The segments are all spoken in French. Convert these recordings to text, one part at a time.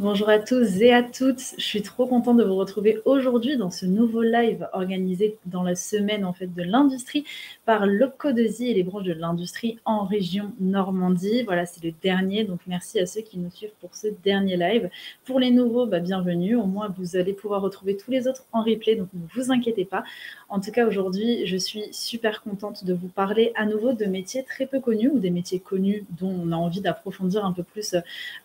Bonjour à tous et à toutes. Je suis trop contente de vous retrouver aujourd'hui dans ce nouveau live organisé dans la semaine de l'industrie par l'OPCO2I et les branches de l'industrie en région Normandie. Voilà, c'est le dernier, donc merci à ceux qui nous suivent pour ce dernier live. Pour les nouveaux, bienvenue. Au moins, vous allez pouvoir retrouver tous les autres en replay, donc ne vous inquiétez pas. En tout cas, aujourd'hui, je suis super contente de vous parler à nouveau de métiers très peu connus ou des métiers connus dont on a envie d'approfondir un peu plus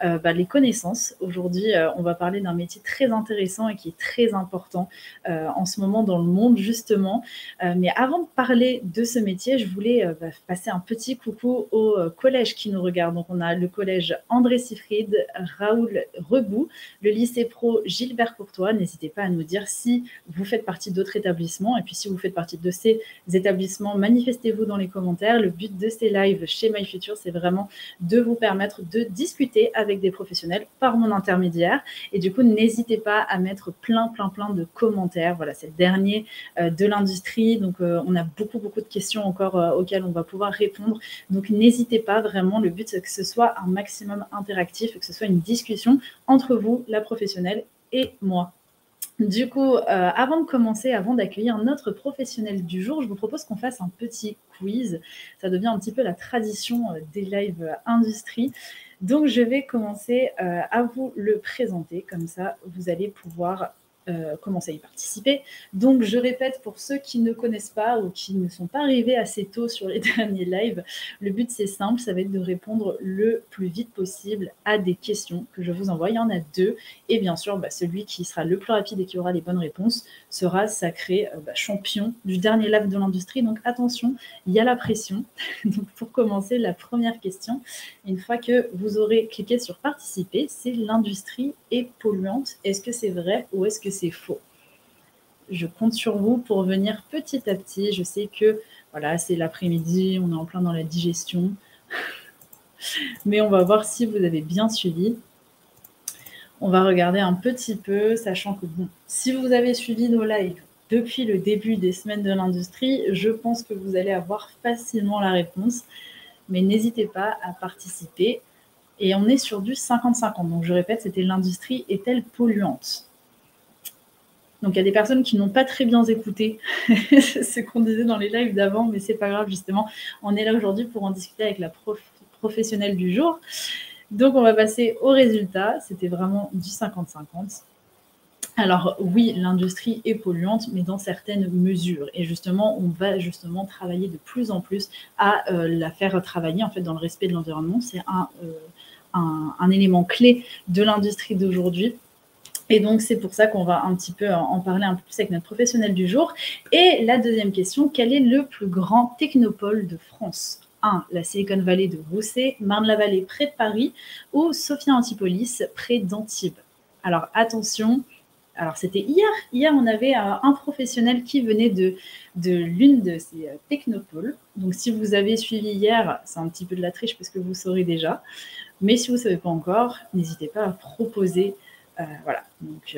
les connaissances. Aujourd'hui, on va parler d'un métier très intéressant et qui est très important en ce moment dans le monde, justement. Mais avant de parler de ce métier, je voulais passer un petit coucou au collège qui nous regarde. Donc, on a le collège André Siffried, Raoul Rebout, le lycée pro Gilbert Courtois. N'hésitez pas à nous dire si vous faites partie d'autres établissements. Et puis, si vous faites partie de ces établissements, manifestez-vous dans les commentaires. Le but de ces lives chez MyFuture, c'est vraiment de vous permettre de discuter avec des professionnels par mon intermédiaire. Et du coup, n'hésitez pas à mettre plein de commentaires. Voilà, c'est le dernier de l'industrie. Donc, on a beaucoup de questions encore auxquelles on va pouvoir répondre. Donc, n'hésitez pas, vraiment. Le but, c'est que ce soit un maximum interactif et que ce soit une discussion entre vous, la professionnelle, et moi. Du coup, avant de commencer, avant d'accueillir notre professionnel du jour, je vous propose qu'on fasse un petit quiz. Ça devient un petit peu la tradition des lives industrie. Donc, je vais commencer à vous le présenter. Comme ça, vous allez pouvoir commencer à y participer. Donc, je répète pour ceux qui ne connaissent pas ou qui ne sont pas arrivés assez tôt sur les derniers lives, le but, c'est simple, ça va être de répondre le plus vite possible à des questions que je vous envoie. Il y en a 2. Et bien sûr, celui qui sera le plus rapide et qui aura les bonnes réponses sera sacré champion du dernier live de l'industrie. Donc, attention, il y a la pression. Donc, pour commencer, la première question, une fois que vous aurez cliqué sur participer, c'est l'industrie est polluante. Est-ce que c'est vrai ou est-ce que c'est faux? Je compte sur vous pour venir petit à petit. Je sais que voilà, c'est l'après-midi, on est en plein dans la digestion. Mais on va voir si vous avez bien suivi. On va regarder un petit peu, sachant que si vous avez suivi nos lives depuis le début des semaines de l'industrie, je pense que vous allez avoir facilement la réponse. Mais n'hésitez pas à participer. Et on est sur du 50-50. Donc, je répète, c'était l'industrie est-elle polluante? Donc, il y a des personnes qui n'ont pas très bien écouté ce qu'on disait dans les lives d'avant, mais c'est pas grave, justement. On est là aujourd'hui pour en discuter avec la professionnelle du jour. Donc, on va passer aux résultats. C'était vraiment du 50-50. Alors oui, l'industrie est polluante, mais dans certaines mesures. Et justement, on va travailler de plus en plus à la faire travailler dans le respect de l'environnement. C'est un élément clé de l'industrie d'aujourd'hui. Et donc, c'est pour ça qu'on va un petit peu en parler un peu plus avec notre professionnel du jour. Et la deuxième question, quel est le plus grand technopole de France? 1. La Silicon Valley de Rousset, Marne-la-Vallée près de Paris ou Sophia Antipolis près d'Antibes? Alors, attention. Alors, c'était hier. Hier, on avait un professionnel qui venait de l'une de ces technopoles. Donc, si vous avez suivi hier, c'est un petit peu de la triche parce que vous saurez déjà. Mais si vous ne savez pas encore, n'hésitez pas à proposer. Voilà. Donc,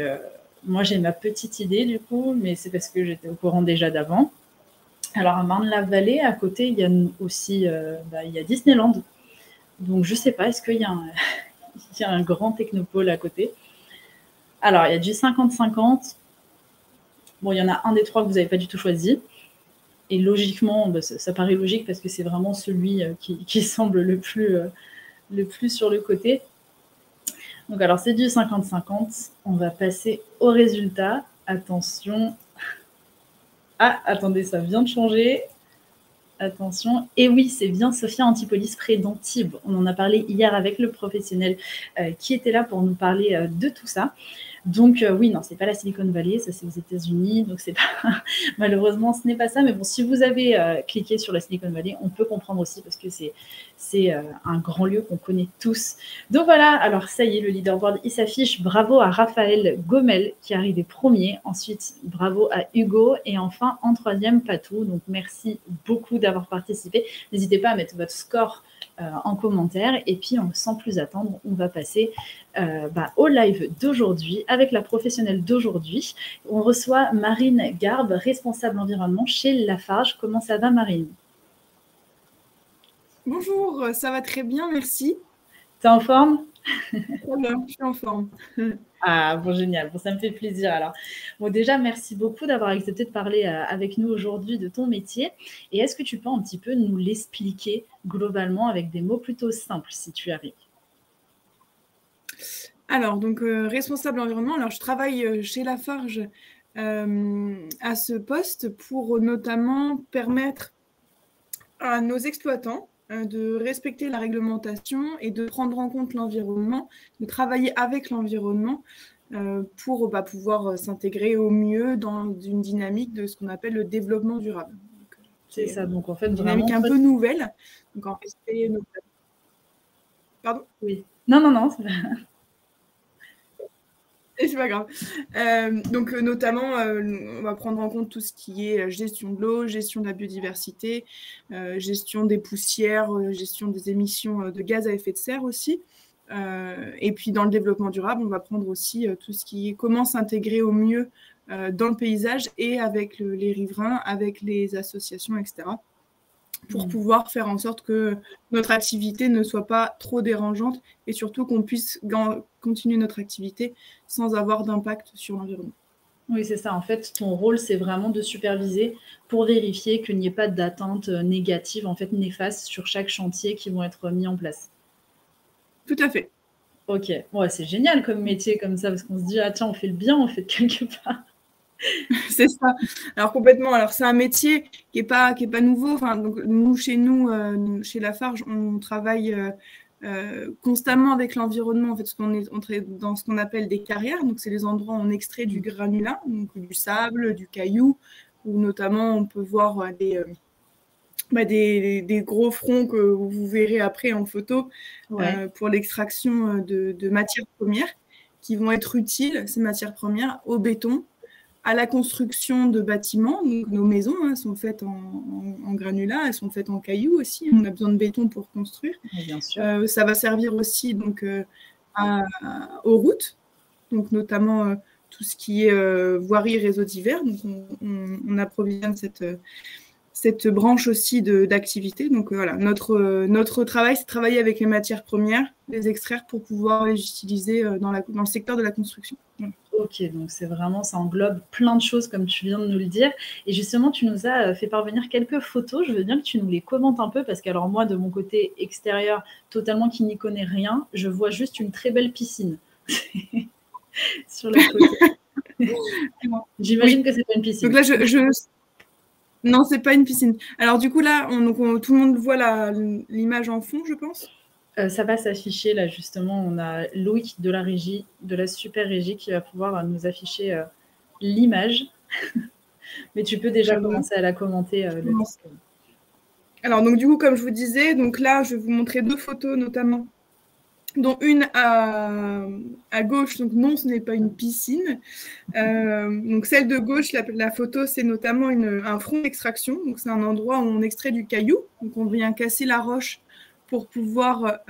moi, j'ai ma petite idée, du coup, mais c'est parce que j'étais au courant déjà d'avant. Alors, à Marne-la-Vallée, à côté, il y a aussi il y a Disneyland. Donc, je ne sais pas, est-ce qu'il y a un grand technopole à côté? Alors, il y a du 50-50. Bon, il y en a un des 3 que vous n'avez pas du tout choisi. Et logiquement, ça paraît logique parce que c'est vraiment celui qui semble le plus sur le côté. Donc, alors, c'est du 50-50. On va passer au résultat. Attention. Ah, attendez, ça vient de changer. Attention. Et oui, c'est bien Sophia Antipolis près d'Antibes. On en a parlé hier avec le professionnel qui était là pour nous parler de tout ça. Donc oui, non, c'est pas la Silicon Valley, ça c'est aux États-Unis, donc c'est pas malheureusement ce n'est pas ça. Mais bon, si vous avez cliqué sur la Silicon Valley, on peut comprendre aussi parce que c'est un grand lieu qu'on connaît tous. Donc voilà, alors ça y est, le leaderboard il s'affiche. Bravo à Raphaël Gomel qui est arrivé premier. Ensuite, bravo à Hugo et enfin en troisième Patou. Donc merci beaucoup d'avoir participé. N'hésitez pas à mettre votre score en commentaire. Et puis, sans plus attendre, on va passer au live d'aujourd'hui avec la professionnelle d'aujourd'hui. On reçoit Marine Garbe, responsable environnement chez Lafarge. Comment ça va, Marine? Bonjour, ça va très bien, merci. T'es en forme? Très bien, je suis en forme. Ah bon, génial. Bon, ça me fait plaisir alors. Bon, déjà, merci beaucoup d'avoir accepté de parler avec nous aujourd'hui de ton métier. Et est-ce que tu peux un petit peu nous l'expliquer globalement avec des mots plutôt simples, si tu arrives? Alors, donc, responsable environnement. Alors, je travaille chez Lafarge à ce poste pour notamment permettre à nos exploitants de respecter la réglementation et de prendre en compte l'environnement, de travailler avec l'environnement pour pouvoir s'intégrer au mieux dans une dynamique de ce qu'on appelle le développement durable. C'est ça, donc en fait, une vraiment... dynamique un peu nouvelle. Donc, en fait, pardon? Oui. Non, non, non. C'est pas grave. Donc, notamment, on va prendre en compte tout ce qui est gestion de l'eau, gestion de la biodiversité, gestion des poussières, gestion des émissions de gaz à effet de serre aussi. Et puis, dans le développement durable, on va prendre aussi tout ce qui est comment s'intégrer au mieux dans le paysage et avec les riverains, avec les associations, etc. pour pouvoir faire en sorte que notre activité ne soit pas trop dérangeante et surtout qu'on puisse continuer notre activité sans avoir d'impact sur l'environnement. Oui, c'est ça. En fait, ton rôle, c'est vraiment de superviser pour vérifier qu'il n'y ait pas d'attentes négatives, en fait, néfastes sur chaque chantier qui vont être mis en place. Tout à fait. Ok. Ouais, c'est génial comme métier comme ça, parce qu'on se dit, ah tiens, on fait le bien, on fait de quelque part. C'est ça. Alors complètement. Alors c'est un métier qui est pas nouveau. Enfin, donc nous chez Lafarge, on travaille constamment avec l'environnement. En fait, parce qu'on est dans ce qu'on appelle des carrières. Donc c'est les endroits où on extrait du granulat, donc du sable, du caillou, où notamment on peut voir des gros fronts que vous verrez après en photo pour l'extraction de matières premières qui vont être utiles, ces matières premières, au béton, à la construction de bâtiments. Donc, nos maisons sont faites en granulat, elles sont faites en cailloux aussi. On a besoin de béton pour construire. Bien sûr. Ça va servir aussi donc, aux routes, donc notamment tout ce qui est voirie, réseau divers. Donc, on approvisionne cette branche aussi d'activité. Donc voilà, notre travail, c'est de travailler avec les matières premières, les extraire pour pouvoir les utiliser dans le secteur de la construction. Voilà. Ok, donc c'est vraiment, ça englobe plein de choses comme tu viens de nous le dire. Et justement, tu nous as fait parvenir quelques photos. Je veux bien que tu nous les commentes un peu parce qu'alors moi, de mon côté extérieur, totalement qui n'y connaît rien, je vois juste une très belle piscine sur la photo. J'imagine que c'est pas une piscine. Donc là, non, c'est pas une piscine. Alors du coup là, tout le monde voit l'image en fond, je pense. Ça va s'afficher là justement. On a Loïc de la régie, de la super régie, qui va pouvoir nous afficher l'image. Mais tu peux déjà commencer à la commenter. Alors donc du coup, comme je vous disais, donc là, je vais vous montrer deux photos notamment, dont une à gauche. Donc non, ce n'est pas une piscine. Donc celle de gauche, la photo, c'est notamment un front d'extraction. Donc c'est un endroit où on extrait du caillou. Donc on vient casser la roche pour pouvoir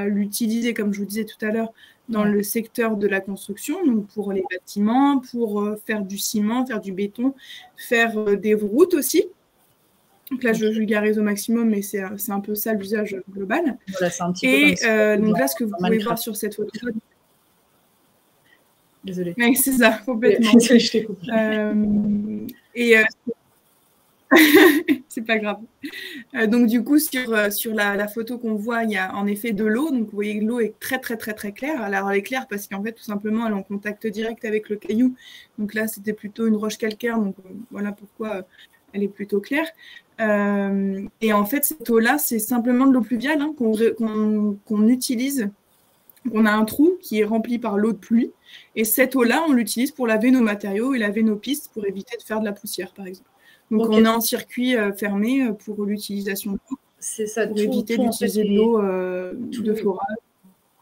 l'utiliser, comme je vous disais tout à l'heure, dans le secteur de la construction, donc pour les bâtiments, pour faire du ciment, faire du béton, faire des routes aussi. Donc là, je vulgarise au maximum, mais c'est un peu ça l'usage global. Voilà, c'est un petit peu comme donc là, ce que vous pouvez voir sur cette photo... Désolée. Oui, c'est ça, complètement. Je t'ai coupé. C'est pas grave. Donc du coup, sur la photo qu'on voit, il y a en effet de l'eau. Donc vous voyez que l'eau est très très très très claire. Alors elle est claire parce qu'en fait, tout simplement, elle est en contact direct avec le caillou. Donc là, c'était plutôt une roche calcaire. Donc voilà pourquoi elle est plutôt claire. Et en fait, cette eau-là, c'est simplement de l'eau pluviale qu'on utilise. On a un trou qui est rempli par l'eau de pluie. Et cette eau-là, on l'utilise pour laver nos matériaux et laver nos pistes pour éviter de faire de la poussière, par exemple. Donc, on est en circuit fermé pour l'utilisation de l'eau. C'est ça, pour éviter d'utiliser de l'eau de forage.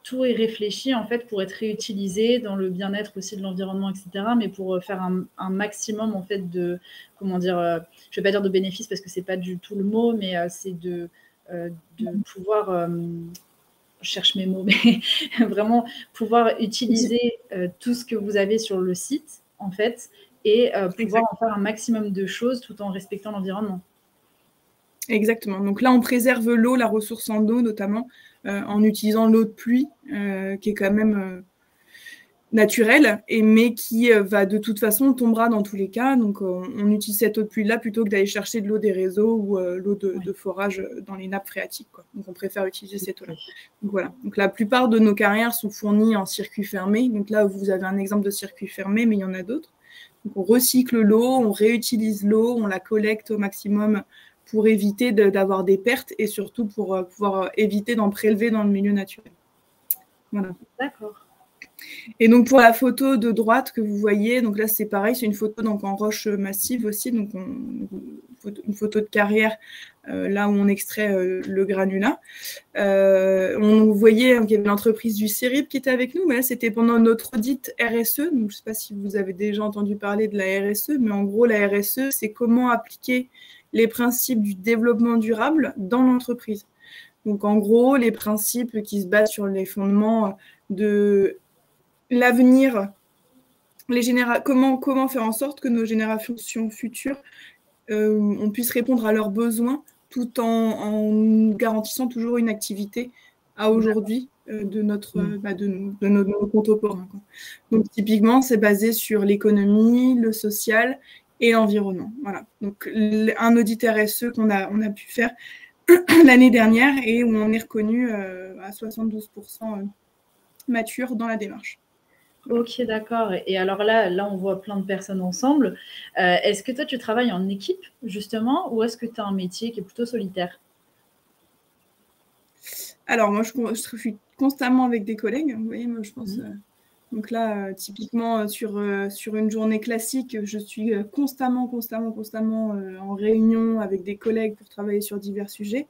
Tout est réfléchi, en fait, pour être réutilisé dans le bien-être aussi de l'environnement, etc. Mais pour faire un maximum, en fait, de... Comment dire je ne vais pas dire de bénéfices parce que ce n'est pas du tout le mot, mais c'est de pouvoir... je cherche mes mots, mais vraiment pouvoir utiliser tout ce que vous avez sur le site, en fait, et pouvoir en faire un maximum de choses tout en respectant l'environnement. Exactement. Donc là, on préserve l'eau, la ressource en eau notamment, en utilisant l'eau de pluie, qui est quand même naturelle, mais qui va de toute façon tombera dans tous les cas. Donc on utilise cette eau de pluie-là plutôt que d'aller chercher de l'eau des réseaux ou l'eau de forage dans les nappes phréatiques, quoi. Donc on préfère utiliser cette eau-là. Donc voilà. Donc la plupart de nos carrières sont fournies en circuit fermé. Donc là, vous avez un exemple de circuit fermé, mais il y en a d'autres. Donc on recycle l'eau, on réutilise l'eau, on la collecte au maximum pour éviter d'avoir des pertes et surtout pour pouvoir éviter d'en prélever dans le milieu naturel. Voilà. D'accord. Et donc pour la photo de droite que vous voyez, donc là c'est pareil, c'est une photo donc en roche massive aussi, donc une photo de carrière là où on extrait le granulat. On voyait qu'il y avait l'entreprise du CERIP qui était avec nous, mais là c'était pendant notre audit RSE, donc je ne sais pas si vous avez déjà entendu parler de la RSE, mais en gros la RSE c'est comment appliquer les principes du développement durable dans l'entreprise. Donc en gros les principes qui se basent sur les fondements de l'avenir, comment faire en sorte que nos générations futures on puisse répondre à leurs besoins tout en garantissant toujours une activité à aujourd'hui de nos contemporains, quoi. Donc typiquement, c'est basé sur l'économie, le social et l'environnement. Voilà. Donc un audit RSE on a pu faire l'année dernière et où on est reconnu à 72% mature dans la démarche. Ok, d'accord. Et alors là, on voit plein de personnes ensemble. Est-ce que toi, tu travailles en équipe, justement, ou est-ce que tu as un métier qui est plutôt solitaire? Alors, moi, je suis constamment avec des collègues. Vous voyez, moi, je pense... donc là, typiquement, sur une journée classique, je suis constamment en réunion avec des collègues pour travailler sur divers sujets.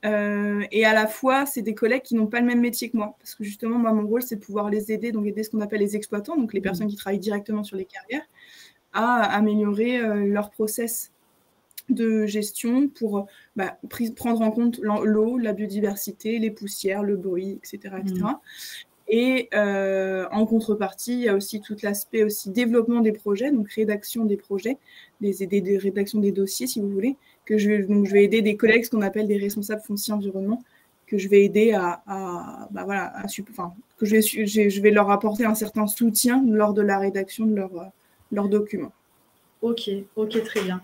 Et à la fois, c'est des collègues qui n'ont pas le même métier que moi. Parce que justement, moi, mon rôle, c'est de pouvoir les aider, donc aider ce qu'on appelle les exploitants, donc les personnes qui travaillent directement sur les carrières, à améliorer leur process de gestion pour prendre en compte l'eau, la biodiversité, les poussières, le bruit, etc. Et en contrepartie, il y a aussi tout l'aspect aussi développement des projets, donc rédaction des projets, des rédactions des dossiers, si vous voulez, donc je vais aider des collègues, ce qu'on appelle des responsables fonciers environnement, que je vais aider que je vais leur apporter un certain soutien lors de la rédaction de leurs documents. Ok, très bien.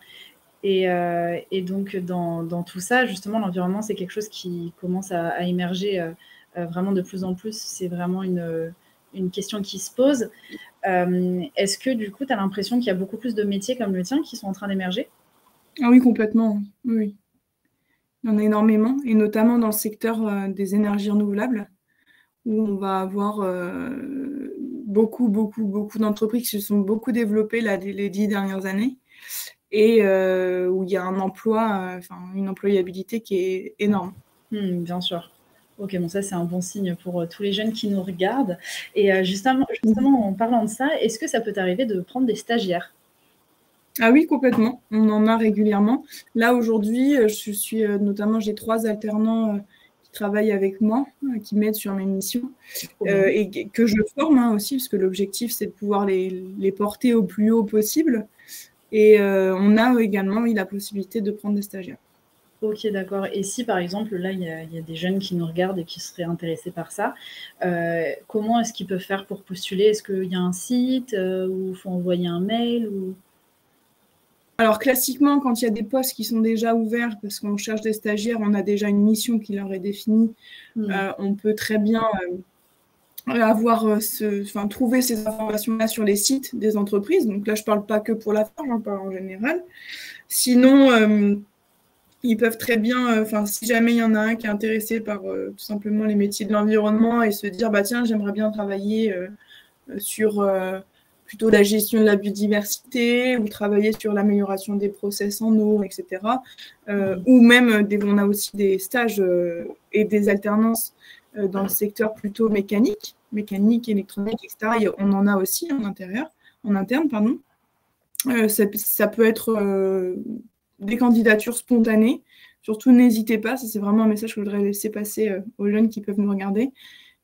Et donc, dans tout ça, justement, l'environnement, c'est quelque chose qui commence à émerger vraiment de plus en plus. C'est vraiment une question qui se pose. Est-ce que, du coup, tu as l'impression qu'il y a beaucoup plus de métiers comme le tien qui sont en train d'émerger? Ah oui, complètement. Oui. Il y en a énormément, et notamment dans le secteur des énergies renouvelables, où on va avoir beaucoup d'entreprises qui se sont beaucoup développées les 10 dernières années, et où il y a un emploi, une employabilité qui est énorme. Bien sûr. Ok, bon, ça c'est un bon signe pour tous les jeunes qui nous regardent. Et justement, en parlant de ça, est-ce que ça peut t'arriver de prendre des stagiaires? Ah oui, complètement. On en a régulièrement. Là, aujourd'hui, notamment, j'ai 3 alternants qui travaillent avec moi, qui m'aident sur mes missions, et que je forme aussi, parce que l'objectif, c'est de pouvoir les porter au plus haut possible. Et on a également la possibilité de prendre des stagiaires. Ok, d'accord. Et si, par exemple, là, il y a des jeunes qui nous regardent et qui seraient intéressés par ça, comment est-ce qu'ils peuvent faire pour postuler? Est-ce qu'il y a un site où il faut envoyer un mail ou... Alors, classiquement, quand il y a des postes qui sont déjà ouverts, parce qu'on cherche des stagiaires, on a déjà une mission qui leur est définie, on peut très bien trouver ces informations-là sur les sites des entreprises. Donc là, je ne parle pas que pour la forge, j'en parle en général. Sinon, ils peuvent très bien, si jamais il y en a un qui est intéressé par tout simplement les métiers de l'environnement et se dire, tiens, j'aimerais bien travailler sur plutôt la gestion de la biodiversité ou travailler sur l'amélioration des process en eau, etc. Ou même, on a aussi des stages et des alternances dans le secteur plutôt mécanique, électronique, etc. On en a aussi en interne. Ça peut être des candidatures spontanées. Surtout, n'hésitez pas, ça c'est vraiment un message que je voudrais laisser passer aux jeunes qui peuvent nous regarder.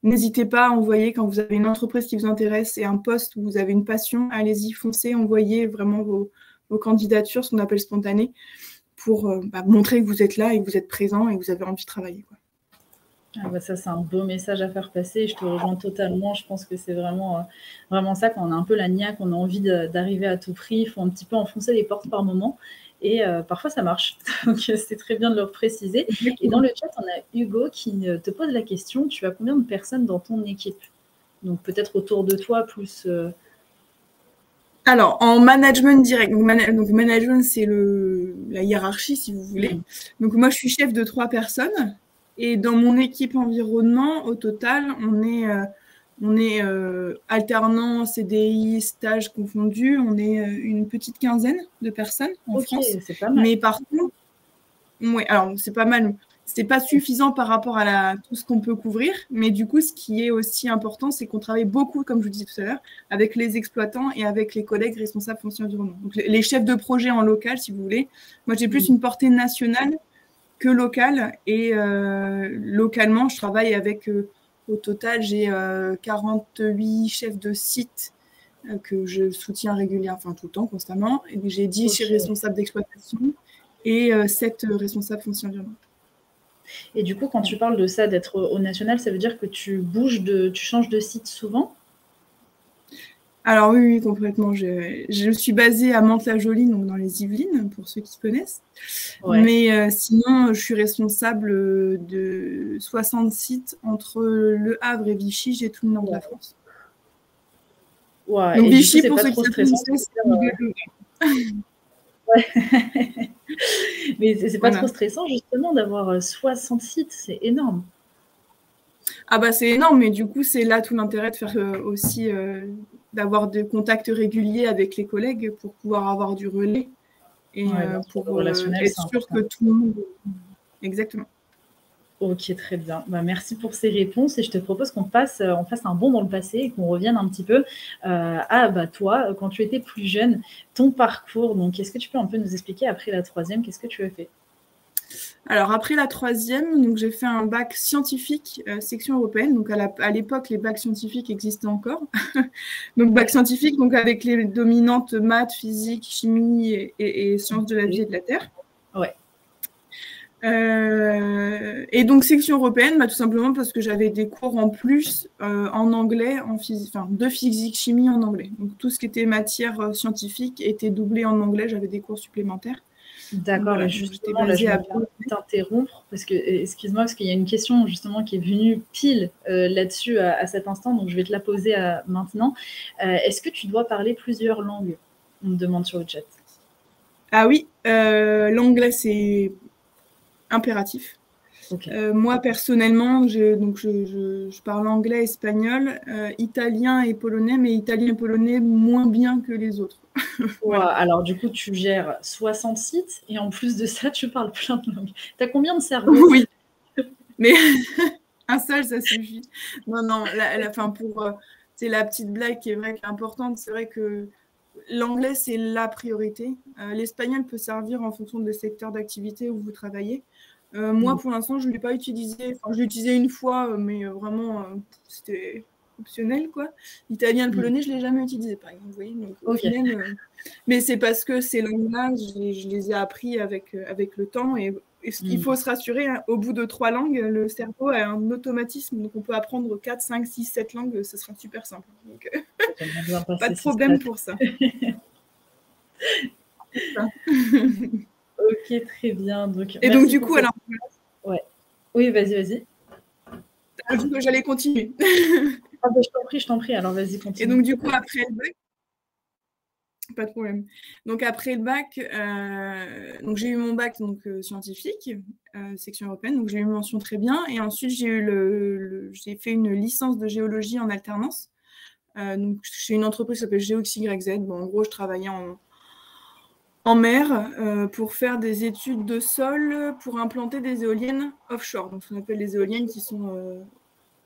N'hésitez pas à envoyer, quand vous avez une entreprise qui vous intéresse et un poste où vous avez une passion, allez-y, foncez, envoyez vraiment vos candidatures, ce qu'on appelle spontanées, pour montrer que vous êtes là et que vous êtes présent et que vous avez envie de travailler, quoi. Ah bah ça, c'est un beau message à faire passer. Je te rejoins totalement. Je pense que c'est vraiment ça. Quand on a un peu la niaque, on a envie d'arriver à tout prix. Il faut un petit peu enfoncer les portes par moment. Et parfois, ça marche. Donc, c'est très bien de le préciser. Et dans le chat, on a Hugo qui te pose la question, tu as combien de personnes dans ton équipe? Donc, peut-être autour de toi, plus... Alors, en management direct, donc management, c'est la hiérarchie, si vous voulez. Donc, moi, je suis chef de 3 personnes. Et dans mon équipe environnement, au total, on est alternant, CDI, stage confondu, on est une petite quinzaine de personnes en France. C'est pas mal. Mais par contre, ouais, alors c'est pas mal. C'est pas suffisant par rapport à tout ce qu'on peut couvrir, mais du coup, ce qui est aussi important, c'est qu'on travaille beaucoup, comme je vous disais tout à l'heure, avec les exploitants et avec les collègues responsables fonciers environnement. Donc, les chefs de projet en local, si vous voulez. Moi, j'ai plus une portée nationale que locale. Et localement, je travaille avec, au total, j'ai 48 chefs de site que je soutiens régulièrement, enfin tout le temps, constamment. Et j'ai 10 responsables d'exploitation et 7 responsables fonciers environnement. Et du coup, quand tu parles de ça, d'être au national, ça veut dire que tu changes de site souvent? Alors oui, complètement. Je suis basée à Mantes-la-Jolie, donc dans les Yvelines, pour ceux qui connaissent. Ouais. Mais sinon, je suis responsable de 60 sites entre Le Havre et Vichy. J'ai tout le nord de la France. Ouais. Donc et Vichy, coup, pour ceux qui connaissent, ouais. Mais c'est pas trop stressant, justement, d'avoir 60 sites, c'est énorme. Ah bah c'est énorme, mais du coup, c'est là tout l'intérêt de faire aussi, d'avoir des contacts réguliers avec les collègues pour pouvoir avoir du relais et pour être sûr que tout le monde... Exactement. Ok, très bien. Bah, merci pour ces réponses et je te propose qu'on fasse un bond dans le passé et qu'on revienne un petit peu à toi, quand tu étais plus jeune, ton parcours. Donc, est-ce que tu peux un peu nous expliquer après la troisième, qu'est-ce que tu as fait? Alors, après la troisième, donc j'ai fait un bac scientifique, section européenne. Donc, à l'époque, les bacs scientifiques existaient encore. Donc, bac scientifique, donc avec les dominantes maths, physique, chimie et sciences de la vie et de la Terre. Ouais. Et donc, section européenne, bah, tout simplement parce que j'avais des cours en plus en anglais, de physique-chimie en anglais. Donc, tout ce qui était matière scientifique était doublé en anglais. J'avais des cours supplémentaires. D'accord, voilà, justement, là, je vais t'interrompre, parce que, excuse-moi, parce qu'il y a une question, justement, qui est venue pile là-dessus à cet instant, donc je vais te la poser maintenant. Est-ce que tu dois parler plusieurs langues? On me demande sur le chat. Ah oui, l'anglais, c'est impératif. Okay. Moi, personnellement, je parle anglais, espagnol, italien et polonais, mais italien et polonais moins bien que les autres. Voilà. Alors, du coup, tu gères 60 sites et en plus de ça, tu parles plein de langues. Tu as combien de cerveaux? Oui, mais un seul, ça suffit. Non, c'est la petite blague qui est vraie, qui est importante. C'est vrai que l'anglais, c'est la priorité. L'espagnol peut servir en fonction des secteurs d'activité où vous travaillez. Moi, pour l'instant, je ne l'ai pas utilisé. Enfin, je l'ai utilisé une fois, mais vraiment, c'était optionnel, quoi. L'italien et le polonais, je ne l'ai jamais utilisé, par exemple. Vous voyez, donc, au final, mais c'est parce que ces langues-là, je les ai appris avec le temps. Et il faut se rassurer, hein, au bout de 3 langues, le cerveau a un automatisme. Donc, on peut apprendre 4, 5, 6, 7 langues. Ce sera super simple. Donc, pas de problème pour ça. Ok, très bien. Donc, et donc, du coup, alors... Ouais. Oui, vas-y. J'allais continuer. Ah bah, je t'en prie. Alors, vas-y, continue. Et donc, du coup, après le bac... Pas de problème. Donc, après le bac, donc j'ai eu mon bac scientifique, section européenne. Donc, j'ai eu une mention très bien. Et ensuite, j'ai fait une licence de géologie en alternance. Donc, chez une entreprise qui s'appelle GeoXYZ. Bon, en gros, je travaillais en mer pour faire des études de sol pour implanter des éoliennes offshore. Donc, ce qu'on appelle les éoliennes qui sont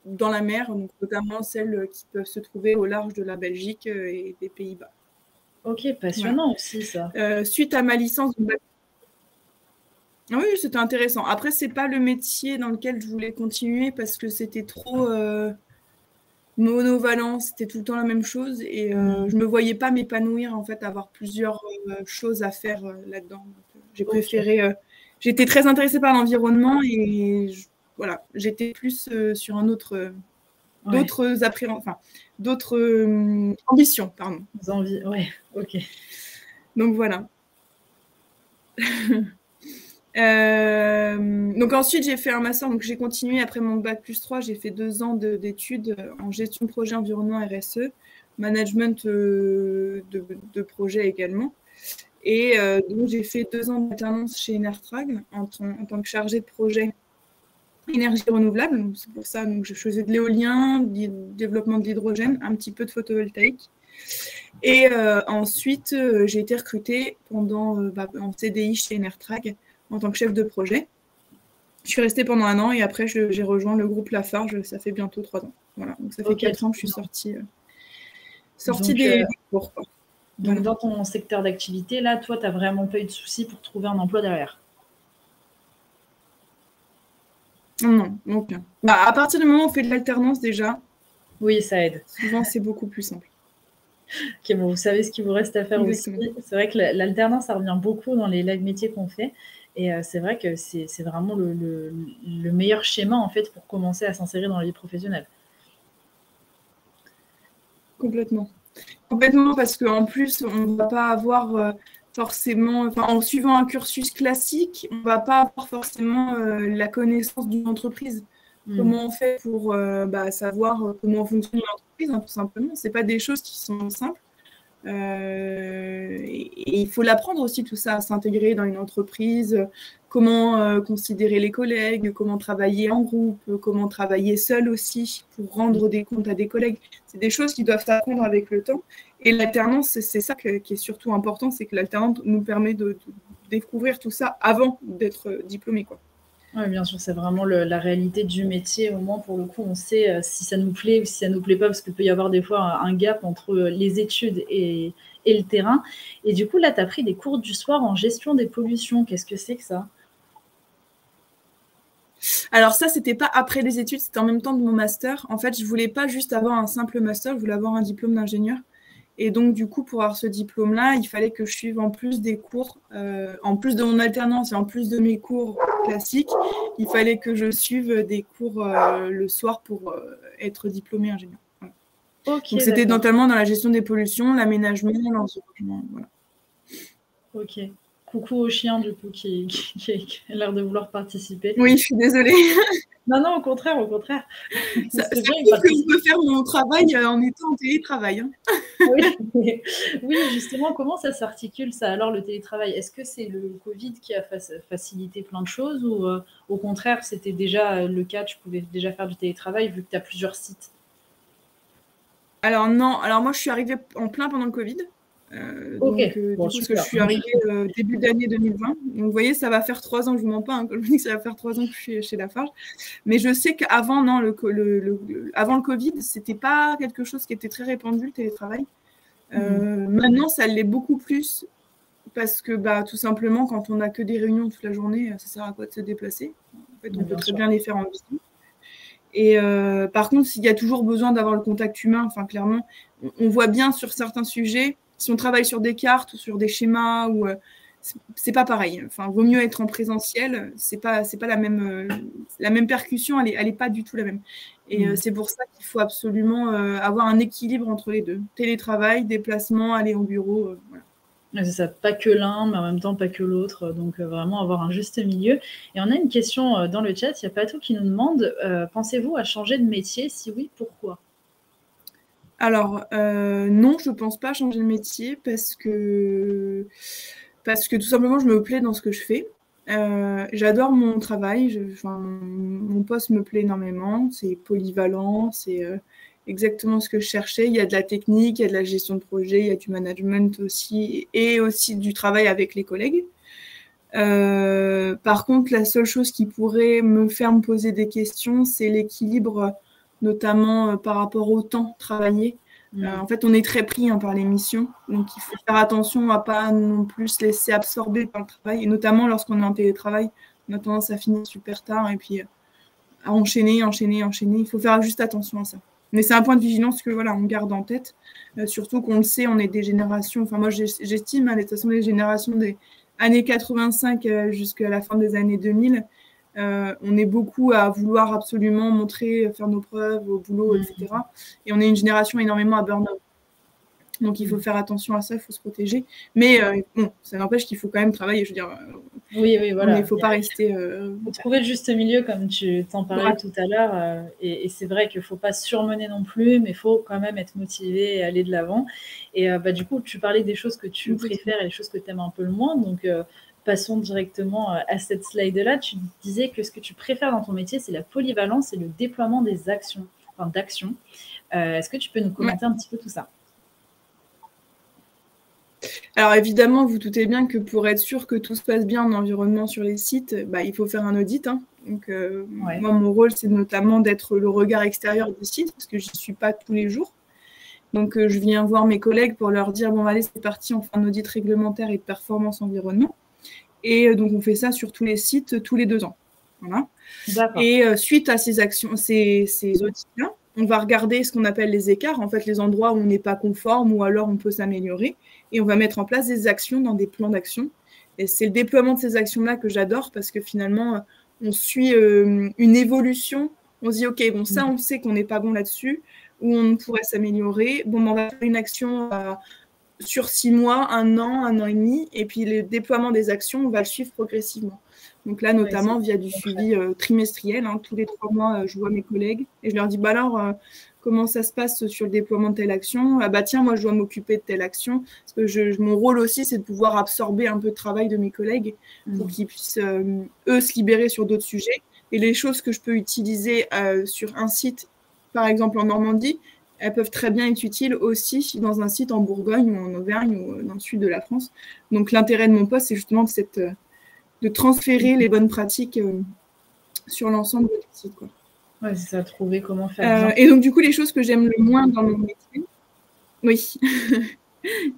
dans la mer, donc notamment celles qui peuvent se trouver au large de la Belgique et des Pays-Bas. Ok, passionnant aussi, ça. Suite à ma licence de bac... Oui, c'était intéressant. Après, c'est pas le métier dans lequel je voulais continuer parce que c'était trop monovalent, c'était tout le temps la même chose et je me voyais pas m'épanouir, en fait, avoir plusieurs choses à faire là-dedans. J'ai préféré... J'étais très intéressée par l'environnement et voilà, j'étais plus sur un autre, Ouais. d'autres ambitions, pardon. Envies, ouais, ok. Donc voilà. Donc ensuite, j'ai fait un master, donc j'ai continué après mon bac+3, j'ai fait 2 ans d'études en gestion de projet environnement RSE, management de projet également. Et donc j'ai fait 2 ans d'alternance chez Enertrag en tant que chargée de projet énergie renouvelable. C'est pour ça que je faisais de l'éolien, du développement de l'hydrogène, un petit peu de photovoltaïque. Et ensuite, j'ai été recrutée en CDI chez Enertrag en tant que chef de projet. Je suis restée pendant 1 an et après, j'ai rejoint le groupe Lafarge. Ça fait bientôt 3 ans. Voilà, donc ça fait 4 ans que je suis sortie des cours. Quoi. Donc, dans ton secteur d'activité, là, toi, tu n'as vraiment pas eu de soucis pour trouver un emploi derrière? Non, aucun. À partir du moment où on fait de l'alternance déjà, oui, ça aide. Souvent, c'est beaucoup plus simple. Ok, bon, vous savez ce qu'il vous reste à faire Exactement. Aussi. C'est vrai que l'alternance, ça revient beaucoup dans les live métiers qu'on fait. Et c'est vrai que c'est vraiment le meilleur schéma, en fait, pour commencer à s'insérer dans la vie professionnelle. Complètement. Complètement, parce qu'en plus, on ne va pas avoir forcément, en suivant un cursus classique, on ne va pas avoir forcément la connaissance d'une entreprise. Comment on fait pour savoir comment fonctionne une entreprise, hein, tout simplement. Ce n'est pas des choses qui sont simples. Et il faut l'apprendre aussi, tout ça, à s'intégrer dans une entreprise, comment considérer les collègues, comment travailler en groupe, comment travailler seul aussi pour rendre des comptes à des collègues. C'est des choses qui doivent s'apprendre avec le temps. Et l'alternance, c'est ça qui est surtout important, c'est que l'alternance nous permet de découvrir tout ça avant d'être diplômé, quoi. Oui, bien sûr, c'est vraiment la réalité du métier. Au moins, pour le coup, on sait si ça nous plaît ou si ça ne nous plaît pas, parce qu'il peut y avoir des fois un gap entre les études et le terrain. Et du coup, là, tu as pris des cours du soir en gestion des pollutions. Qu'est-ce que c'est que ça? Alors ça, c'était pas après les études, c'était en même temps de mon master. En fait, je voulais pas juste avoir un simple master, je voulais avoir un diplôme d'ingénieur. Et donc, du coup, pour avoir ce diplôme-là, il fallait que je suive en plus des cours, en plus de mon alternance et en plus de mes cours classiques, il fallait que je suive des cours le soir pour être diplômée ingénieur. Voilà. Okay, donc, c'était notamment dans la gestion des pollutions, l'aménagement, l'environnement. Voilà. Ok. Coucou au chien, du coup, qui a l'air de vouloir participer. Oui, je suis désolée. Non, au contraire, au contraire. Ça prouve que je peux faire mon travail en étant en télétravail. Hein. Oui, justement, comment ça s'articule, ça, alors, le télétravail? Est-ce que c'est le Covid qui a facilité plein de choses ou au contraire, c'était déjà le cas, tu pouvais déjà faire du télétravail vu que tu as plusieurs sites? Alors non, alors moi, je suis arrivée en plein pendant le Covid. Okay. Donc, bon, du coup, parce que je suis arrivée début d'année 2020. Donc, vous voyez, ça va faire 3 ans, je ne vous mens pas, hein, quand je vous dis que ça va faire 3 ans que je suis chez Lafarge. Mais je sais qu'avant, non, avant le Covid, ce n'était pas quelque chose qui était très répandu, le télétravail. Maintenant, ça l'est beaucoup plus parce que tout simplement, quand on n'a que des réunions toute la journée, ça sert à quoi de se déplacer? En fait, on peut très bien les faire en visio. Et par contre, s'il y a toujours besoin d'avoir le contact humain, enfin clairement, on voit bien sur certains sujets, si on travaille sur des cartes ou sur des schémas, c'est pas pareil. Enfin, vaut mieux être en présentiel. C'est pas la même percussion. Elle est pas du tout la même. Et c'est pour ça qu'il faut absolument avoir un équilibre entre les deux. Télétravail, déplacement, aller au bureau. Voilà. C'est ça, pas que l'un, mais en même temps pas que l'autre. Donc vraiment avoir un juste milieu. Et on a une question dans le chat. Il y a Patou qui nous demande pensez-vous à changer de métier? Si oui, pourquoi? Alors, non, je ne pense pas changer de métier parce que tout simplement, je me plais dans ce que je fais. J'adore mon travail. Mon poste me plaît énormément. C'est polyvalent. C'est exactement ce que je cherchais. Il y a de la technique, il y a de la gestion de projet, il y a du management aussi et aussi du travail avec les collègues. Par contre, la seule chose qui pourrait me faire me poser des questions, c'est l'équilibre notamment par rapport au temps travaillé. En fait, on est très pris par les missions, donc il faut faire attention à ne pas non plus se laisser absorber par le travail, et notamment lorsqu'on est en télétravail, on a tendance à finir super tard et puis à enchaîner. Il faut faire juste attention à ça. Mais c'est un point de vigilance que voilà, on garde en tête, surtout qu'on le sait, on est des générations, enfin moi j'estime, de toute façon les générations des années 85 jusqu'à la fin des années 2000, On est beaucoup à vouloir absolument montrer, faire nos preuves au boulot, etc. Et on est une génération énormément à burn-out. Donc, il faut faire attention à ça, il faut se protéger. Mais bon, ça n'empêche qu'il faut quand même travailler. Je veux dire, oui, voilà. Il ne faut pas rester... faut trouver le juste milieu, comme tu t'en parlais tout à l'heure. Et c'est vrai qu'il ne faut pas surmener non plus, mais il faut quand même être motivé et aller de l'avant. Et du coup, tu parlais des choses que tu préfères et des choses que tu aimes un peu le moins. Donc, passons directement à cette slide-là. Tu disais que ce que tu préfères dans ton métier, c'est la polyvalence et le déploiement des actions, enfin d'actions. Est-ce que tu peux nous commenter un petit peu tout ça? Alors évidemment, vous doutez bien que pour être sûr que tout se passe bien en environnement sur les sites, il faut faire un audit. Hein. Donc moi, mon rôle, c'est notamment d'être le regard extérieur des sites, parce que je n'y suis pas tous les jours. Donc je viens voir mes collègues pour leur dire, bon allez, c'est parti, on fait un audit réglementaire et de performance environnement. Et donc on fait ça sur tous les sites, tous les 2 ans. Voilà. Et suite à ces actions, ces audits-là, on va regarder ce qu'on appelle les écarts, en fait les endroits où on n'est pas conforme ou alors on peut s'améliorer. Et on va mettre en place des actions dans des plans d'action. Et c'est le déploiement de ces actions-là que j'adore parce que finalement, on suit une évolution. On se dit, OK, bon, ça, on sait qu'on n'est pas bon là-dessus, ou on pourrait s'améliorer. Bon, on va faire une action sur 6 mois, 1 an et demi. Et puis, le déploiement des actions, on va le suivre progressivement. Donc là, notamment via du suivi trimestriel. Hein, tous les 3 mois, je vois mes collègues et je leur dis, alors, comment ça se passe sur le déploiement de telle action? Ah tiens, moi, je dois m'occuper de telle action. Parce que mon rôle aussi, c'est de pouvoir absorber un peu de travail de mes collègues pour qu'ils puissent, eux, se libérer sur d'autres sujets. Et les choses que je peux utiliser sur un site, par exemple en Normandie, elles peuvent très bien être utiles aussi dans un site en Bourgogne ou en Auvergne ou dans le sud de la France. Donc, l'intérêt de mon poste, c'est justement de transférer les bonnes pratiques sur l'ensemble des sites, quoi. Ouais, c'est ça, trouver comment faire. Et donc, du coup, les choses que j'aime le moins dans mon métier. Oui.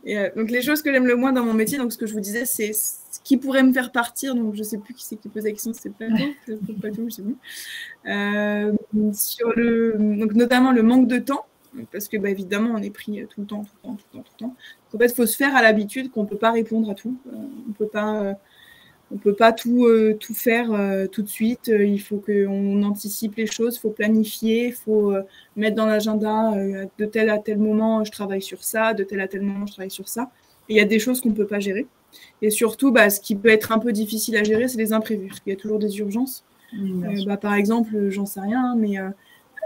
Et, donc, les choses que j'aime le moins dans mon métier, donc ce que je vous disais, c'est ce qui pourrait me faire partir. Donc, je ne sais plus qui c'est qui pose la question, c'est Plateau, je sais plus. Donc, notamment le manque de temps, parce que évidemment, on est pris tout le temps. En fait, il faut se faire à l'habitude qu'on ne peut pas répondre à tout. On ne peut pas tout faire tout de suite. Il faut qu'on anticipe les choses, il faut planifier, il faut mettre dans l'agenda de tel à tel moment, je travaille sur ça, de tel à tel moment, je travaille sur ça. Et il y a des choses qu'on ne peut pas gérer. Et surtout, ce qui peut être un peu difficile à gérer, c'est les imprévus. Parce qu'il y a toujours des urgences. Par exemple, j'en sais rien, mais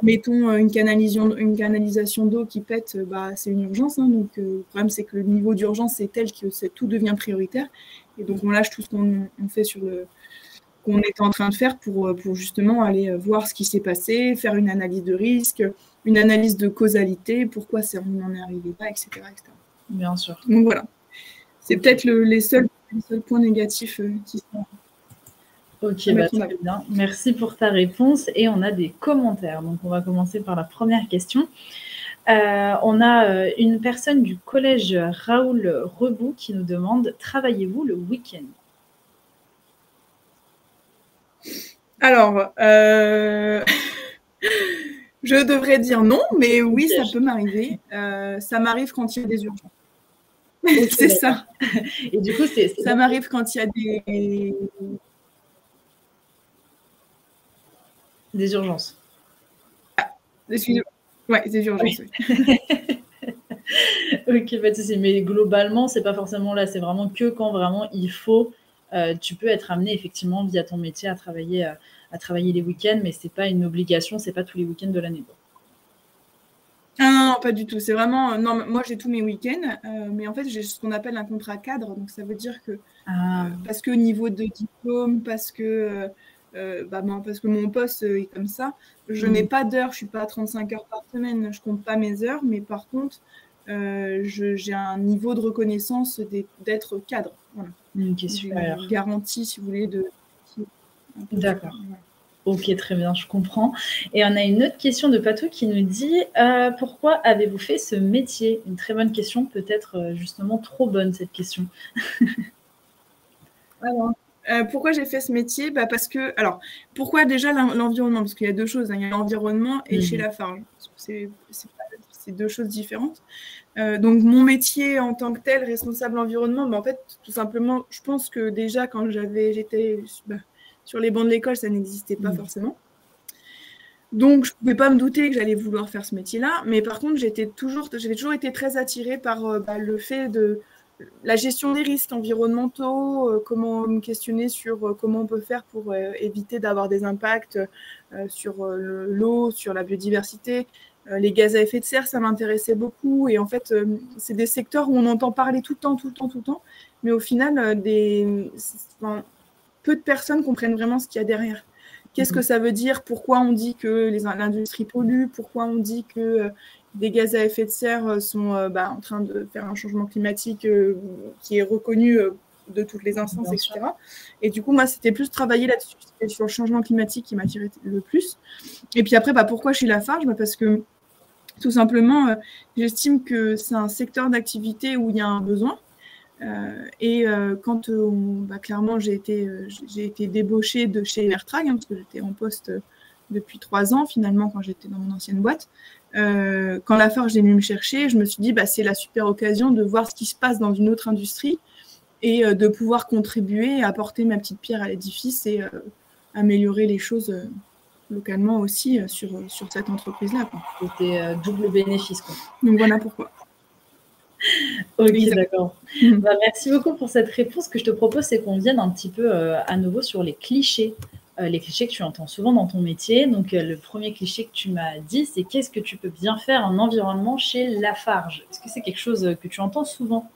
mettons une canalisation d'eau qui pète, c'est une urgence. Hein, donc, le problème, c'est que le niveau d'urgence est tel que tout devient prioritaire. Et donc, on lâche tout ce qu'on fait qu'on était en train de faire pour justement aller voir ce qui s'est passé, faire une analyse de risque, une analyse de causalité, pourquoi on en est arrivé là, etc., etc. Bien sûr. Donc, voilà. C'est peut-être les seuls points négatifs qui sont... Ok, très bien. Merci pour ta réponse. Et on a des commentaires. Donc, on va commencer par la première question. On a une personne du collège Raoul Rebout qui nous demande « Travaillez-vous le week-end » Alors, je devrais dire non, mais oui, ça peut m'arriver. Ça m'arrive quand il y a des urgences. Okay, c'est ça. Et du coup, ça m'arrive quand il y a des urgences. Ah, excusez-moi. Ouais, des urgences. Oui. Ok, pas de souci. Mais globalement, c'est pas forcément là. C'est vraiment que quand vraiment il faut. Tu peux être amené effectivement via ton métier à travailler les week-ends, mais c'est pas une obligation. C'est pas tous les week-ends de l'année. Non, pas du tout. C'est vraiment... Non, moi, j'ai tous mes week-ends, mais en fait, j'ai ce qu'on appelle un contrat cadre. Donc, ça veut dire que parce qu'au niveau de diplôme, parce que mon poste est comme ça, je n'ai pas d'heures. Je suis pas à 35 heures par semaine. Je compte pas mes heures, mais par contre, j'ai un niveau de reconnaissance d'être cadre. Voilà. Okay, super. Une garantie, si vous voulez, de... D'accord. Ok, très bien, je comprends. Et on a une autre question de Patou qui nous dit pourquoi avez-vous fait ce métier? Une très bonne question, peut-être justement trop bonne cette question. Alors, pourquoi j'ai fait ce métier? Parce que, alors, pourquoi déjà l'environnement? Parce qu'il y a deux choses, hein. Il y a l'environnement et chez Lafarge. C'est deux choses différentes. Donc, mon métier en tant que tel, responsable environnement, en fait, tout simplement, je pense que déjà, quand j'étais sur les bancs de l'école, ça n'existait pas forcément. Donc, je ne pouvais pas me douter que j'allais vouloir faire ce métier-là. Mais par contre, j'avais toujours été très attirée par le fait de la gestion des risques environnementaux, comment me questionner sur comment on peut faire pour éviter d'avoir des impacts sur l'eau, sur la biodiversité. Les gaz à effet de serre, ça m'intéressait beaucoup. Et en fait, c'est des secteurs où on entend parler tout le temps. Mais au final, peu de personnes comprennent vraiment ce qu'il y a derrière. Qu'est-ce que ça veut dire? Pourquoi on dit que l'industrie pollue? Pourquoi on dit que des gaz à effet de serre sont en train de faire un changement climatique qui est reconnu de toutes les instances, bien etc. Sûr. Et du coup, moi, c'était plus travailler là-dessus, sur le changement climatique qui m'attirait le plus. Et puis après, pourquoi chez Lafarge? Parce que tout simplement, j'estime que c'est un secteur d'activité où il y a un besoin. Quand clairement j'ai été débauchée de chez Airtrag, parce que j'étais en poste depuis 3 ans finalement quand j'étais dans mon ancienne boîte. Quand Lafarge est venu me chercher, je me suis dit c'est la super occasion de voir ce qui se passe dans une autre industrie et de pouvoir contribuer, apporter ma petite pierre à l'édifice et améliorer les choses localement aussi sur cette entreprise-là. C'était double bénéfice, quoi. Donc voilà pourquoi. Ok, d'accord. Merci beaucoup pour cette réponse. Ce que je te propose, c'est qu'on vienne un petit peu à nouveau sur les clichés que tu entends souvent dans ton métier. Donc, le premier cliché que tu m'as dit, c'est qu'est-ce que tu peux bien faire en environnement chez Lafarge? Est-ce que c'est quelque chose que tu entends souvent?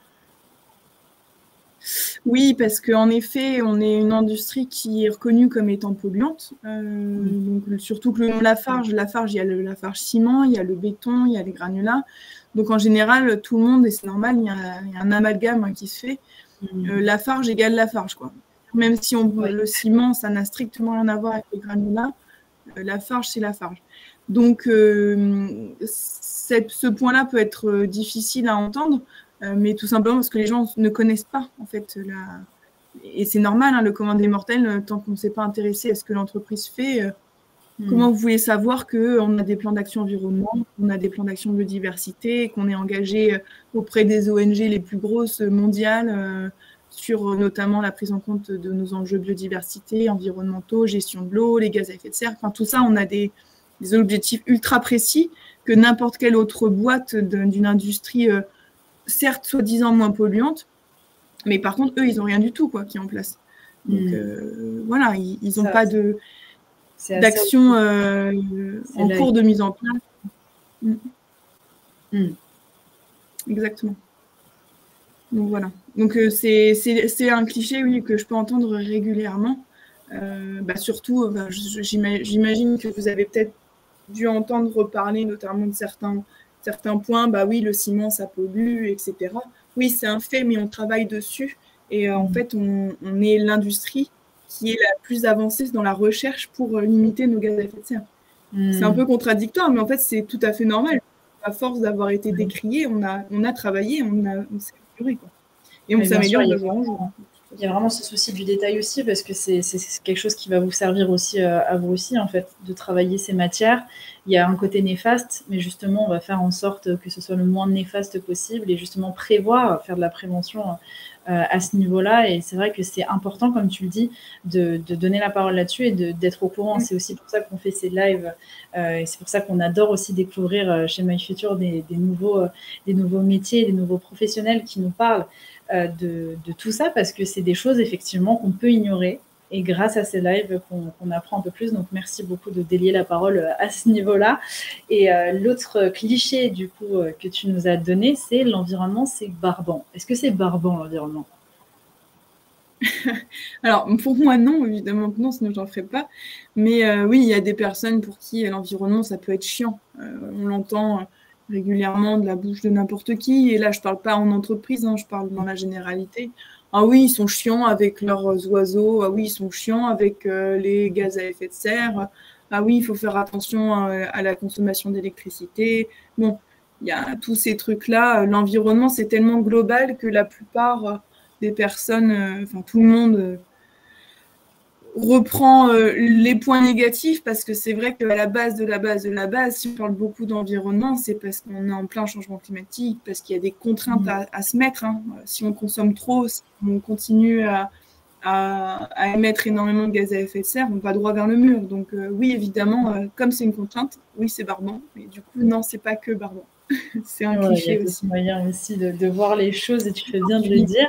Oui, parce qu'en effet, on est une industrie qui est reconnue comme étant polluante. Donc, surtout que le nom Lafarge, il y a le Lafarge ciment, il y a le béton, il y a les granulats. Donc, en général, tout le monde, et c'est normal, il y a un amalgame qui se fait. Lafarge égale Lafarge, quoi. Même si le ciment, ça n'a strictement rien à voir avec les granulats, Lafarge, c'est Lafarge. Donc, ce point-là peut être difficile à entendre, mais tout simplement parce que les gens ne connaissent pas, en fait, et c'est normal, le commun des mortels, tant qu'on ne s'est pas intéressé à ce que l'entreprise fait. Comment vous voulez savoir qu'on a des plans d'action environnement, qu'on a des plans d'action biodiversité, qu'on est engagé auprès des ONG les plus grosses mondiales sur notamment la prise en compte de nos enjeux biodiversité, environnementaux, gestion de l'eau, les gaz à effet de serre. Enfin, tout ça, on a des objectifs ultra précis que n'importe quelle autre boîte d'une industrie, certes soi-disant moins polluante, mais par contre, eux, ils n'ont rien du tout qui est en place. Donc voilà, ils n'ont pas d'action en cours de mise en place. Exactement. Donc voilà. Donc c'est un cliché, oui, que je peux entendre régulièrement. Surtout, j'imagine que vous avez peut-être dû entendre parler notamment de certains points. Oui, le ciment, ça pollue, etc. Oui, c'est un fait, mais on travaille dessus. Et en fait, on est l'industrie qui est la plus avancée dans la recherche pour limiter nos gaz à effet de serre. C'est un peu contradictoire, mais en fait, c'est tout à fait normal. À force d'avoir été décrié, on a travaillé, on s'est amélioré, quoi. Et on s'améliore de jour en jour. Il y a vraiment ce souci du détail aussi, parce que c'est quelque chose qui va vous servir aussi à vous aussi, en fait, de travailler ces matières. Il y a un côté néfaste, mais justement, on va faire en sorte que ce soit le moins néfaste possible et justement prévoir, faire de la prévention à ce niveau-là. Et c'est vrai que c'est important, comme tu le dis, de donner la parole là-dessus et d'être au courant. C'est aussi pour ça qu'on fait ces lives. Et c'est pour ça qu'on adore aussi découvrir chez MyFuture des nouveaux métiers, des nouveaux professionnels qui nous parlent de tout ça, parce que c'est des choses effectivement qu'on peut ignorer, et grâce à ces lives qu'on apprend un peu plus. Donc merci beaucoup de délier la parole à ce niveau-là. Et l'autre cliché du coup que tu nous as donné, c'est l'environnement, c'est barbant. Est-ce que c'est barbant, l'environnement? Alors pour moi non, évidemment que non, sinon j'en ferais pas. Mais oui, il y a des personnes pour qui l'environnement ça peut être chiant. On l'entend régulièrement de la bouche de n'importe qui. Et là, je parle pas en entreprise, je parle dans la généralité. Ah oui, ils sont chiants avec leurs oiseaux. Ah oui, ils sont chiants avec les gaz à effet de serre. Ah oui, il faut faire attention à la consommation d'électricité. Bon, il y a tous ces trucs-là. L'environnement, c'est tellement global que la plupart des personnes, tout le monde reprend les points négatifs, parce que c'est vrai qu'à la base de la base, si on parle beaucoup d'environnement, c'est parce qu'on est en plein changement climatique, parce qu'il y a des contraintes à se mettre. Si on consomme trop, si on continue à à émettre énormément de gaz à effet de serre, on va droit vers le mur. Donc oui, évidemment, comme c'est une contrainte, oui, c'est barbant. Mais du coup, non, c'est pas que barbant. C'est un cliché il y a aussi. moyen aussi de voir les choses et tu fais bien de le dire.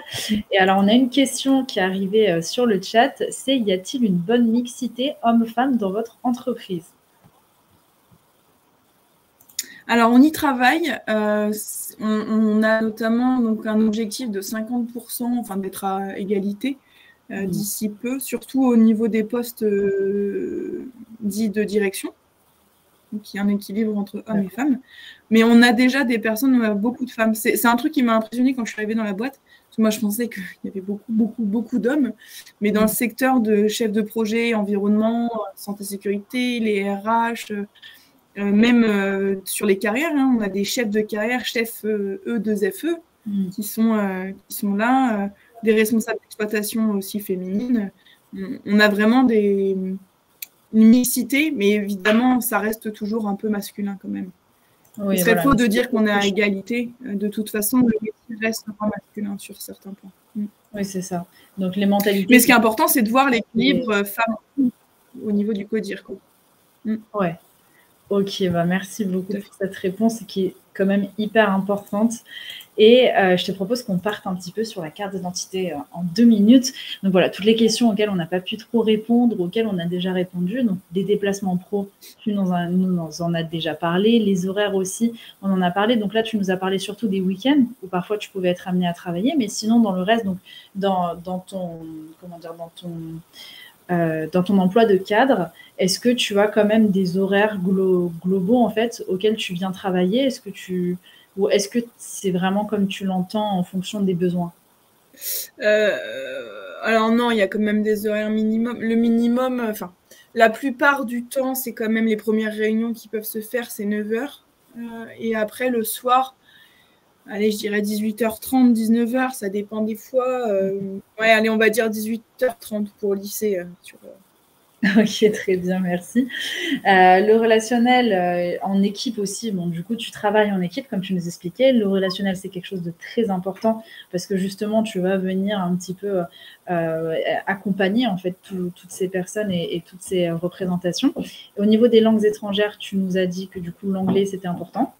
Et alors, on a une question qui est arrivée sur le chat, c'est y a-t-il une bonne mixité homme-femme dans votre entreprise? Alors, on y travaille. On a notamment donc, un objectif de 50%, enfin d'être à égalité d'ici peu, surtout au niveau des postes dits de direction. Donc, il y a un équilibre entre hommes et femmes. Mais on a déjà des personnes, on a beaucoup de femmes. C'est un truc qui m'a impressionnée quand je suis arrivée dans la boîte. Parce que moi, je pensais qu'il y avait beaucoup d'hommes. Mais dans le secteur de chef de projet, environnement, santé-sécurité, les RH, même sur les carrières, hein, on a des chefs de carrière, chefs E2FE, qui sont là, des responsables d'exploitation aussi féminines. On a vraiment une mixité, mais évidemment, ça reste toujours un peu masculin quand même. Oui, Il serait faux de dire qu'on est à égalité. De toute façon, le métier reste encore masculin sur certains points. Oui, c'est ça. Donc, les mentalités... Mais ce qui est important, c'est de voir l'équilibre femmes au niveau du CODIR. Ouais. Ok, bah merci beaucoup pour cette réponse qui est quand même hyper importante. Et je te propose qu'on parte un petit peu sur la carte d'identité en 2 minutes. Donc voilà, toutes les questions auxquelles on n'a pas pu trop répondre, auxquelles on a déjà répondu. Donc des déplacements pro, tu nous en as déjà parlé. Les horaires aussi, on en a parlé. Donc là, tu nous as parlé surtout des week-ends où parfois tu pouvais être amené à travailler. Mais sinon, dans le reste, donc dans ton emploi de cadre, est-ce que tu as quand même des horaires globaux en fait auxquels tu viens travailler? Ou est-ce que c'est vraiment comme tu l'entends en fonction des besoins? Alors non, il y a quand même des horaires minimum. Le minimum, enfin, la plupart du temps, c'est quand même les premières réunions qui peuvent se faire, c'est 9h. Et après, le soir, allez, je dirais 18h30, 19h, ça dépend des fois. Ouais, allez, on va dire 18h30 pour le lycée. Ok, très bien, merci. Le relationnel en équipe aussi, bon, du coup, tu travailles en équipe, comme tu nous expliquais. Le relationnel, c'est quelque chose de très important parce que justement, tu vas venir un petit peu accompagner en fait toutes ces personnes et toutes ces représentations. Au niveau des langues étrangères, tu nous as dit que du coup, l'anglais, c'était important.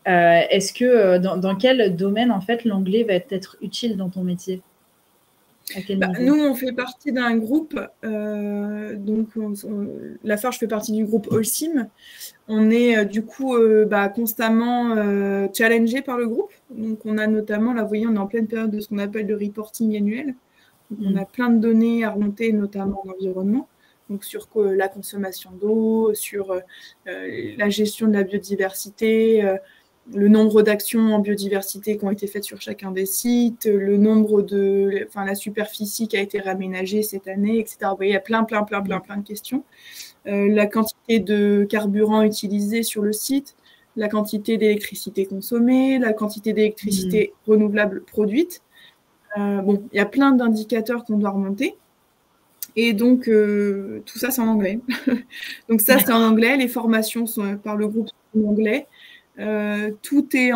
Est-ce que dans quel domaine, en fait, l'anglais va être utile dans ton métier? Nous, on fait partie d'un groupe. Donc, Lafarge fait partie du groupe Holcim. On est du coup constamment challengé par le groupe. Donc, on a notamment, là, vous voyez, on est en pleine période de ce qu'on appelle le reporting annuel. Donc, on a plein de données à remonter, notamment en environnement. Donc, sur la consommation d'eau, sur la gestion de la biodiversité, le nombre d'actions en biodiversité qui ont été faites sur chacun des sites, le nombre la superficie qui a été réaménagée cette année, etc. Vous voyez, il y a plein de questions. La quantité de carburant utilisé sur le site, la quantité d'électricité consommée, la quantité d'électricité renouvelable produite. Il y a plein d'indicateurs qu'on doit remonter. Et donc, tout ça, c'est en anglais. Donc ça, c'est en anglais. Les formations par le groupe sont en anglais. Tout est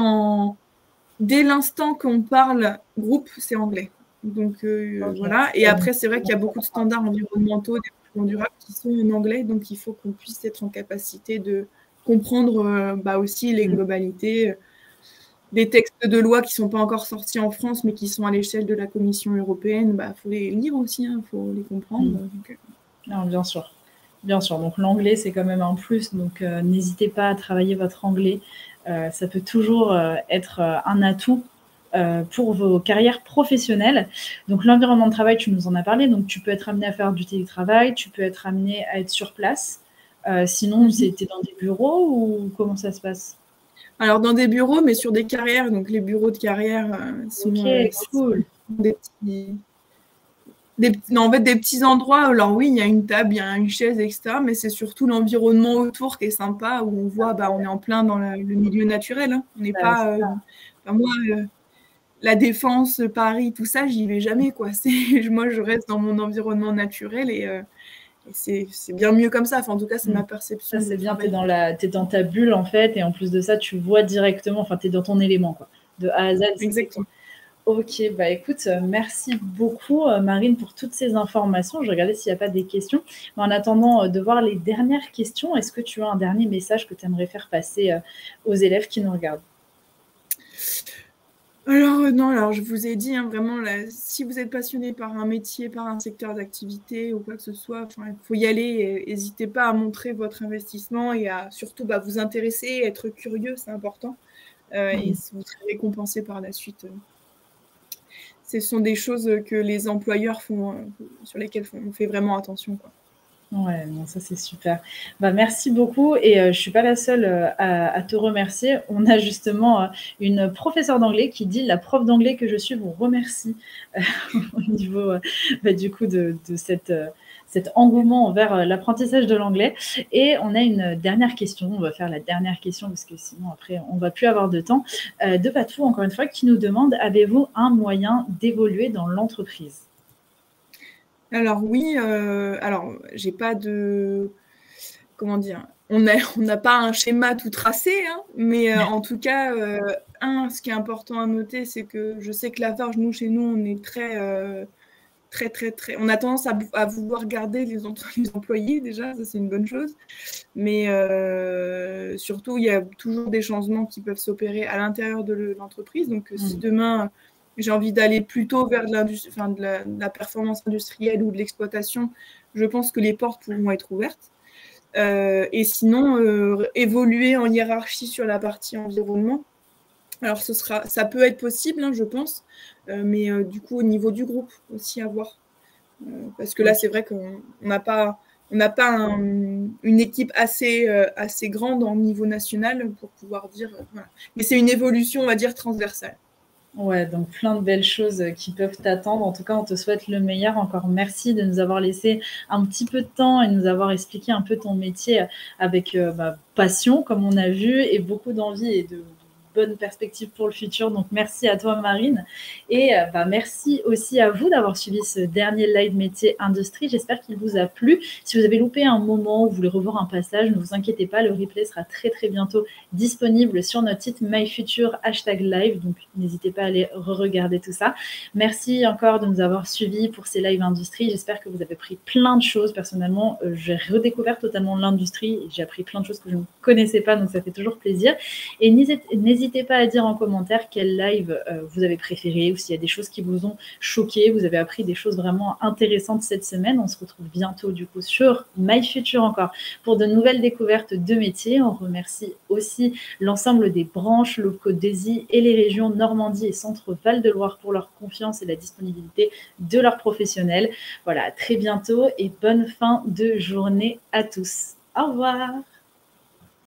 dès l'instant qu'on parle groupe, c'est anglais. Donc voilà. Et après, c'est vrai qu'il y a beaucoup de standards environnementaux, développement durable qui sont en anglais, donc il faut qu'on puisse être en capacité de comprendre aussi les globalités des textes de loi qui ne sont pas encore sortis en France, mais qui sont à l'échelle de la Commission européenne. Il faut les lire aussi, il faut les comprendre. Non, bien sûr. Bien sûr. Donc l'anglais, c'est quand même un plus. Donc n'hésitez pas à travailler votre anglais. Ça peut toujours être un atout pour vos carrières professionnelles. Donc l'environnement de travail, tu nous en as parlé. Donc tu peux être amené à faire du télétravail, tu peux être amené à être sur place. Sinon, c'était dans des bureaux ou comment ça se passe? Alors dans des bureaux, mais sur des carrières. Donc les bureaux de carrière sont cool. Des petits endroits. Alors oui, il y a une table, il y a une chaise, etc. Mais c'est surtout l'environnement autour qui est sympa, où on voit, on est en plein dans le milieu naturel. Hein. On n'est pas... moi, la Défense, Paris, tout ça, j'y vais jamais, quoi. Moi, je reste dans mon environnement naturel et c'est bien mieux comme ça. Enfin, en tout cas, c'est ma perception. Ça, c'est bien. T'es dans ta bulle, en fait. Et en plus de ça, tu vois directement... Enfin, t'es dans ton élément, quoi. De A à Z. Exactement. Ok, bah écoute, merci beaucoup Marine pour toutes ces informations. Je regardais s'il n'y a pas des questions. Mais en attendant de voir les dernières questions, est-ce que tu as un dernier message que tu aimerais faire passer aux élèves qui nous regardent? Alors, non, alors je vous ai dit, vraiment, là, si vous êtes passionné par un métier, par un secteur d'activité ou quoi que ce soit, il faut y aller. N'hésitez pas à montrer votre investissement et à surtout vous intéresser, être curieux, c'est important. Et vous serez récompensé par la suite. Ce sont des choses que les employeurs font, sur lesquelles on fait vraiment attention, quoi. Ouais, non, ça c'est super. Bah, merci beaucoup et je suis pas la seule à te remercier. On a justement une professeure d'anglais qui dit: «La prof d'anglais que je suis vous remercie», au niveau, du coup de cet engouement envers l'apprentissage de l'anglais. Et on a une dernière question. On va faire la dernière question parce que sinon après on va plus avoir de temps. De Patou, encore une fois, qui nous demande: «Avez-vous un moyen d'évoluer dans l'entreprise?» Alors oui, alors j'ai pas de comment dire? On n'a pas un schéma tout tracé, hein, mais en tout cas, ce qui est important à noter, c'est que je sais que Lafarge, nous, chez nous, on est très on a tendance à vouloir garder les employés déjà, ça c'est une bonne chose. Mais surtout, il y a toujours des changements qui peuvent s'opérer à l'intérieur de l'entreprise. Donc si demain j'ai envie d'aller plutôt vers de la performance industrielle ou de l'exploitation, je pense que les portes pourront être ouvertes. Et sinon, évoluer en hiérarchie sur la partie environnement. Alors ça peut être possible, hein, je pense, mais du coup au niveau du groupe aussi à voir. Parce que là, c'est vrai qu'on n'a pas une équipe assez grande en niveau national pour pouvoir dire. Voilà. Mais c'est une évolution, on va dire, transversale. Ouais, donc plein de belles choses qui peuvent t'attendre. En tout cas, on te souhaite le meilleur. Encore merci de nous avoir laissé un petit peu de temps et de nous avoir expliqué un peu ton métier avec passion, comme on a vu, et beaucoup d'envie et de bonnes perspectives pour le futur. Donc merci à toi Marine et merci aussi à vous d'avoir suivi ce dernier live métier industrie. J'espère qu'il vous a plu. Si vous avez loupé un moment ou vous voulez revoir un passage, ne vous inquiétez pas, le replay sera très très bientôt disponible sur notre site MyFuture #live. Donc n'hésitez pas à aller re-regarder tout ça. Merci encore de nous avoir suivis pour ces lives industrie. J'espère que vous avez appris plein de choses. Personnellement, j'ai redécouvert totalement l'industrie et j'ai appris plein de choses que je ne connaissais pas, donc ça fait toujours plaisir. Et n'hésitez pas à dire en commentaire quel live vous avez préféré ou s'il y a des choses qui vous ont choqué, vous avez appris des choses vraiment intéressantes cette semaine. On se retrouve bientôt du coup sur MyFuture encore pour de nouvelles découvertes de métiers. On remercie aussi l'ensemble des branches, Locodesi et les régions Normandie et Centre-Val de Loire pour leur confiance et la disponibilité de leurs professionnels. Voilà, à très bientôt et bonne fin de journée à tous. Au revoir.